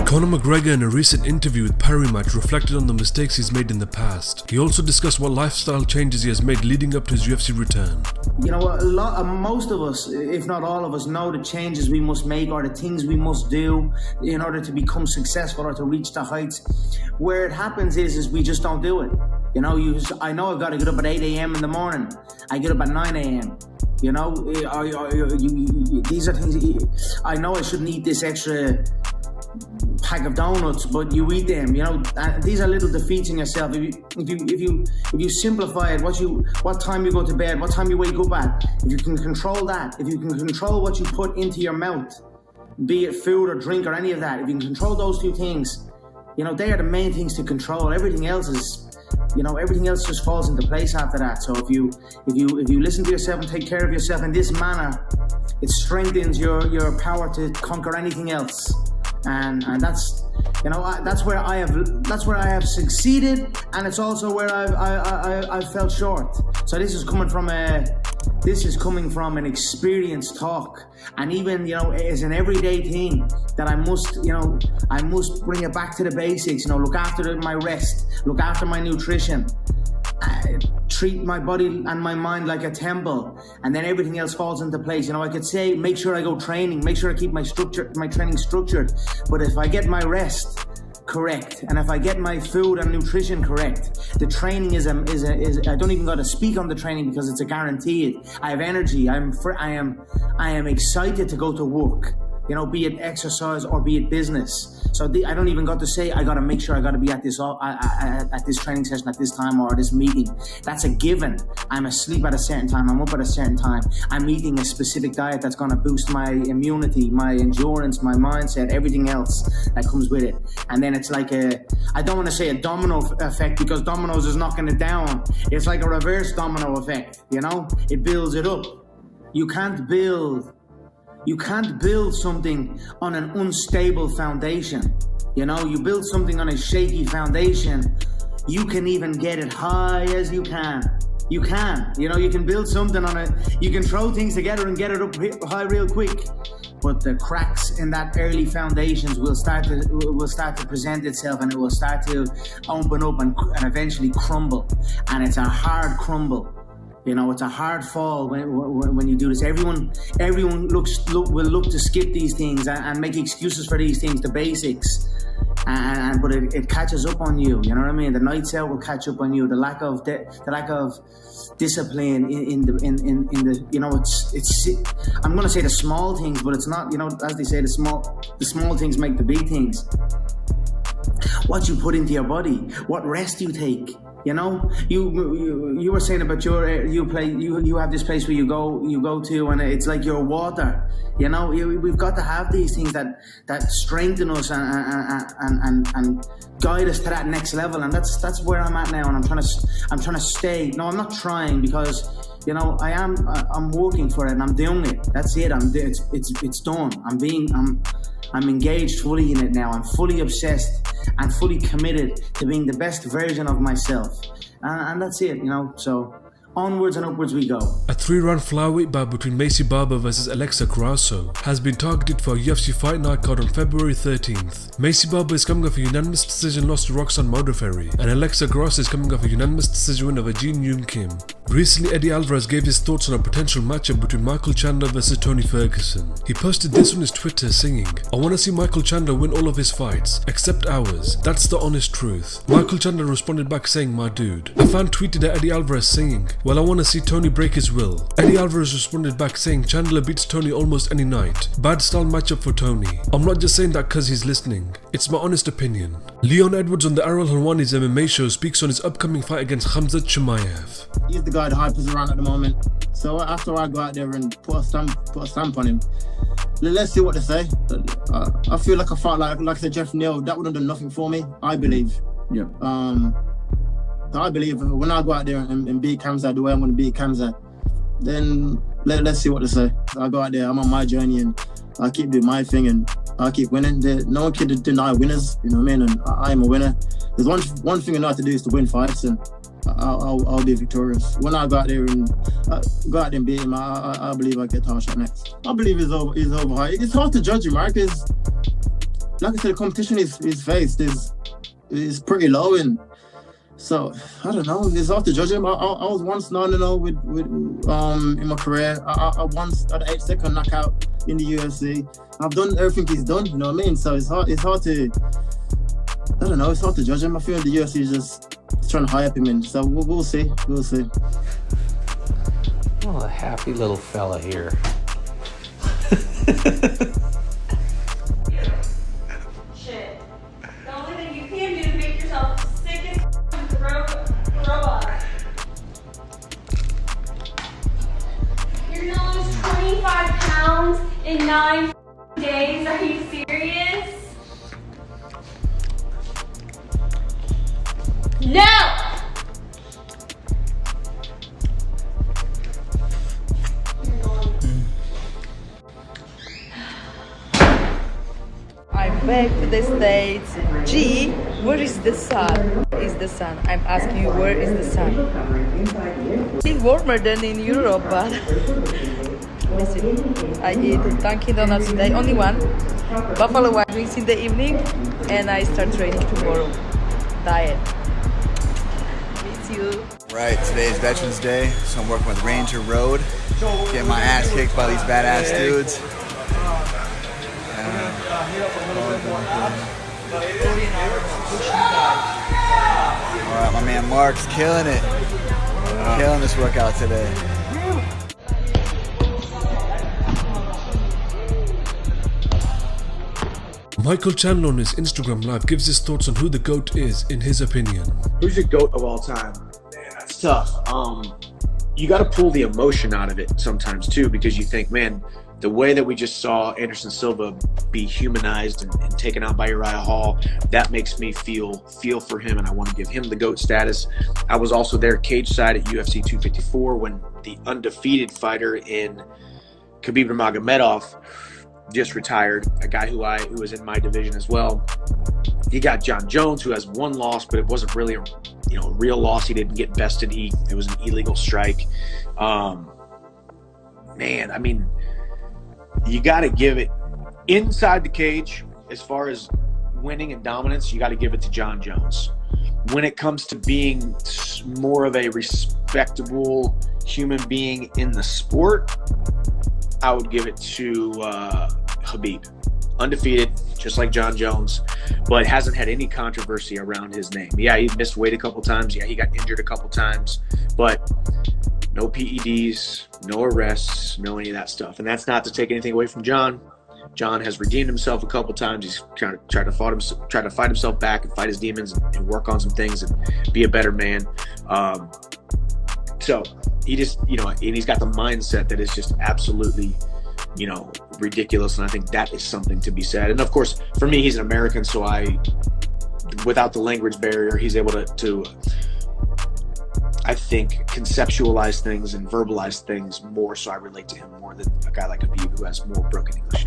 Conor McGregor in a recent interview with Parimatch reflected on the mistakes he's made in the past. He also discussed what lifestyle changes he has made leading up to his UFC return. You know, most of us, if not all of us, know the changes we must make or the things we must do in order to become successful or to reach the heights. Where it happens is we just don't do it. You know, I know I've got to get up at 8 a.m. in the morning. I get up at 9 a.m. You know, these are things. I know I shouldn't eat this extra pack of donuts, but you eat them. You know, these are little defeats in yourself. If you simplify it, what time you go to bed, what time you wake up at, if you can control that, if you can control what you put into your mouth, be it food or drink or any of that, if you can control those two things, you know, they are the main things to control. Everything else is, you know, everything else just falls into place after that. So if you listen to yourself and take care of yourself in this manner, it strengthens your power to conquer anything else. And that's, you know, that's where I have succeeded, and it's also where I've fell short. So this is coming from an experienced talk, and even, you know, as an everyday thing that I must bring it back to the basics. You know, look after my rest, look after my nutrition, treat my body and my mind like a temple, and then everything else falls into place. You know, I could say make sure I go training, make sure I keep my training structured, but if I get my rest correct and if I get my food and nutrition correct, the training is I don't even got to speak on the training because it's a guaranteed. I have energy. I am excited to go to work. You know, be it exercise or be it business. So I don't even got to say I got to make sure I got to be at this training session at this time or this meeting. That's a given. I'm asleep at a certain time. I'm up at a certain time. I'm eating a specific diet that's going to boost my immunity, my endurance, my mindset, everything else that comes with it. And then it's like I don't want to say a domino effect because dominoes is knocking it down. It's like a reverse domino effect. You know, it builds it up. You can't build something on an unstable foundation. You know, you build something on a shaky foundation, you can even get it high as you can. You can, you know, you can build something you can throw things together and get it up high real quick. But the cracks in that early foundations will start to present itself, and it will start to open up and eventually crumble. And it's a hard crumble. You know, it's a hard fall when you do this. Everyone will look to skip these things and make excuses for these things, the basics. But it catches up on you. You know what I mean? The nights out will catch up on you. The lack of discipline in the you know, it's I'm gonna say the small things, but it's not. You know, as they say, the small things make the big things. What you put into your body, what rest you take. You know, you were saying about you have this place where you go to, and it's like your water. You know, we've got to have these things that strengthen us and guide us to that next level, and that's where I'm at now, and I'm trying to stay. No, I'm not trying, because, you know, I'm working for it and I'm doing it. That's it. It's done. I'm engaged fully in it now. I'm fully obsessed and fully committed to being the best version of myself. And that's it, you know, so onwards and upwards we go. A 3-round flyweight bout between Maycee Barber vs Alexa Grasso has been targeted for a UFC Fight Night card on February 13th. Maycee Barber is coming off a unanimous decision loss to Roxanne Modafferi, and Alexa Grasso is coming off a unanimous decision win over Ji Yeon Kim. Recently, Eddie Alvarez gave his thoughts on a potential matchup between Michael Chandler vs Tony Ferguson. He posted this on his Twitter singing, "I want to see Michael Chandler win all of his fights, except ours. That's the honest truth." Michael Chandler responded back saying, "My dude." A fan tweeted at Eddie Alvarez saying, "Well, I want to see Tony break his will." Eddie Alvarez responded back saying, "Chandler beats Tony almost any night. Bad style matchup for Tony. I'm not just saying that cause he's listening. It's my honest opinion." Leon Edwards on the Ariel Helwani's MMA show speaks on his upcoming fight against Khamzat Chimaev. He's the guy the hype is around at the moment. So after I go out there and put a stamp on him, let's see what they say. I feel like a fight like I said, Jeff Neal, that would have done nothing for me, I believe. Yeah. I believe when I go out there and beat Khamzat the way I'm going to beat Khamzat, then let's see what they say. I go out there, I'm on my journey, and I keep doing my thing, and I keep winning. No one can deny winners, you know what I mean? And I am a winner. There's one thing I know how to do is to win fights, and I'll be victorious. When I go out there and beat him, I believe I get Tarsha next. I believe he's over high. It's hard to judge him, right? Because like I said, the competition is faced is pretty low, and so I don't know. It's hard to judge him. I was once 9-0 with in my career. I once had an 8-second knockout in the UFC. I've done everything he's done. You know what I mean? So it's hard to. I don't know. It's hard to judge him. I feel the UFC is just trying to hype him in. So we'll see. We'll see. Oh, a happy little fella here. Shit. The only thing you can do is make yourself sick as robot. You're gonna lose 25 pounds in 9 days. Are you serious? No! I'm back to the States. G, where is the sun? Is the sun? I'm asking you, where is the sun? It's warmer than in Europe, but listen, I eat Dunkin' Donuts today, only one. Buffalo Wild Wings in the evening, and I start training tomorrow. Diet. Miss you. Right, today is Veterans Day, so I'm working with Ranger Road, getting my ass kicked by these badass dudes. Alright, my man Mark's killing it. Killing this workout today. Michael Chandler on his Instagram Live gives his thoughts on who the GOAT is in his opinion. Who's your GOAT of all time? Man, that's tough. You got to pull the emotion out of it sometimes too, because you think, man, the way that we just saw Anderson Silva be humanized and taken out by Uriah Hall, that makes me feel for him, and I want to give him the GOAT status. I was also there cage side at UFC 254 when the undefeated fighter in Khabib Nurmagomedov just retired, a guy who was in my division as well. You got John Jones, who has one loss, but it wasn't really a real loss. He didn't get bested. It was an illegal strike. Man, I mean, you got to give it inside the cage as far as winning and dominance. You got to give it to John Jones. When it comes to being more of a respectable human being in the sport, I would give it to Khabib. Undefeated, just like John Jones, but hasn't had any controversy around his name. Yeah, he missed weight a couple times. Yeah, he got injured a couple times, but no PEDs, no arrests, no any of that stuff. And that's not to take anything away from John. John has redeemed himself a couple times. He's trying to fight himself back and fight his demons and work on some things and be a better man. So he just, and he's got the mindset that is just absolutely, ridiculous. And I think that is something to be said. And of course, for me, he's an American, so without the language barrier, he's able to I think, conceptualize things and verbalize things more, so I relate to him more than a guy like Khabib who has more broken English.